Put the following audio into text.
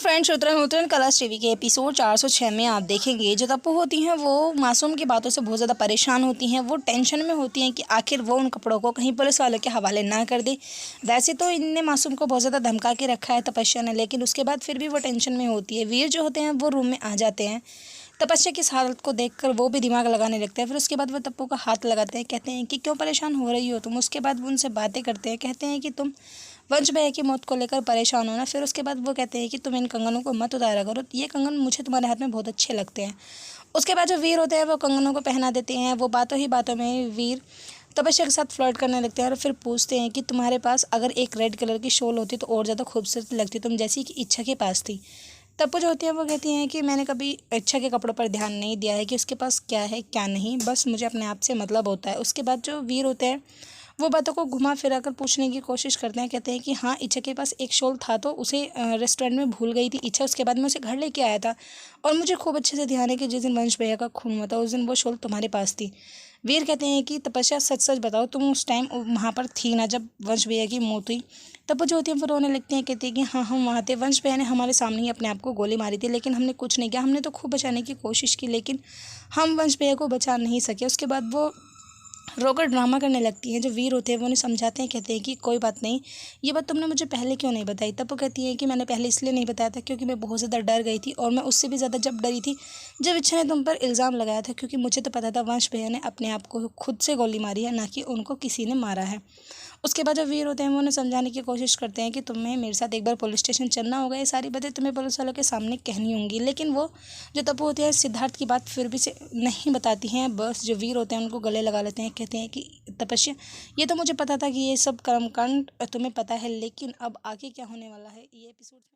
Friends, उतरन उतरन Colors TV के episode 406 में आप देखेंगे जो तप्पू होती हैं वो मासूम की बातों से बहुत ज़्यादा परेशान होती हैं। वो टेंशन में होती हैं कि आखिर वो उन कपड़ों को कहीं पुलिस वालों के हवाले ना कर दे। वैसे तो इनने मासूम को बहुत ज़्यादा धमका के रखा है तपस्या ने, लेकिन उसके बाद फिर भी वो टेंशन में होती है। वीर जो होते हैं वो रूम में आ जाते हैं। तपस्या की इस हालत को देखकर वो भी दिमाग लगाने लगते हैं। फिर उसके बाद वो तप्पू का हाथ लगाते हैं, कहते हैं कि क्यों परेशान हो रही हो तुम। उसके बाद वो उनसे बातें करते हैं, कहते हैं कि तुम वंश भैया की मौत को लेकर परेशान हो ना। फिर उसके बाद वो कहते हैं कि तुम इन कंगनों को मत उतारा करो, ये कंगन मुझे तुम्हारे हाथ में बहुत अच्छे लगते हैं। उसके बाद जो वीर होते हैं वो कंगनों को पहना देते हैं। वो बातों ही बातों में वीर तपस्या के साथ फ्लर्ट करने लगते हैं और फिर पूछते हैं कि तुम्हारे पास अगर एक रेड कलर की शॉल होती तो और ज़्यादा खूबसूरत लगती, तुम जैसी कि इच्छा के पास थी। तप्पू जो होती है वो कहती हैं कि मैंने कभी इच्छा के कपड़ों पर ध्यान नहीं दिया है कि उसके पास क्या है क्या नहीं, बस मुझे अपने आप से मतलब होता है। उसके बाद जो वीर होते हैं वो बातों को घुमा फिरा कर पूछने की कोशिश करते हैं, कहते हैं कि हाँ, इच्छा के पास एक शॉल था तो उसे रेस्टोरेंट में भूल गई थी इच्छा, उसके बाद मैं उसे घर लेके आया था और मुझे खूब अच्छे से ध्यान है कि जिस दिन वंश भैया का खून हुआ था उस दिन वो शॉल तुम्हारे पास थी। वीर कहते हैं कि तपस्या सच सच बताओ, तुम उस टाइम वहाँ पर थी ना जब वंश भैया की मौत हुई। तब वो जो होती है वो रोने लगती हैं, कहती है कि हाँ, हम वहाँ थे, वंश भैया ने हमारे सामने ही अपने आप को गोली मारी थी लेकिन हमने कुछ नहीं किया। हमने तो खूब बचाने की कोशिश की लेकिन हम वंश भैया को बचा नहीं सके। उसके बाद वो रोकर ड्रामा करने लगती हैं। जो वीर होते हैं वो उन्हें समझाते हैं, कहते हैं कि कोई बात नहीं, ये बात तुमने मुझे पहले क्यों नहीं बताई। तब वो कहती है कि मैंने पहले इसलिए नहीं बताया था क्योंकि मैं बहुत ज़्यादा डर गई थी और मैं उससे भी ज़्यादा जब डरी थी जब इच्छा ने तुम पर इल्ज़ाम लगाया था, क्योंकि मुझे तो पता था वंश भैया ने अपने आप को खुद से गोली मारी है, ना कि उनको किसी ने मारा है। उसके बाद जो वीर होते हैं वो उन्हें समझाने की कोशिश करते हैं कि तुम्हें मेरे साथ एक बार पुलिस स्टेशन चलना होगा, ये सारी बातें तुम्हें पुलिस वालों के सामने कहनी होंगी। लेकिन वो जो तप्पू होती है सिद्धार्थ की बात फिर भी से नहीं बताती हैं। बस जो वीर होते हैं उनको गले लगा लेते हैं, कहते हैं कि तपस्या, ये तो मुझे पता था कि ये सब कर्मकांड तुम्हें पता है, लेकिन अब आगे क्या होने वाला है ये एपिसोड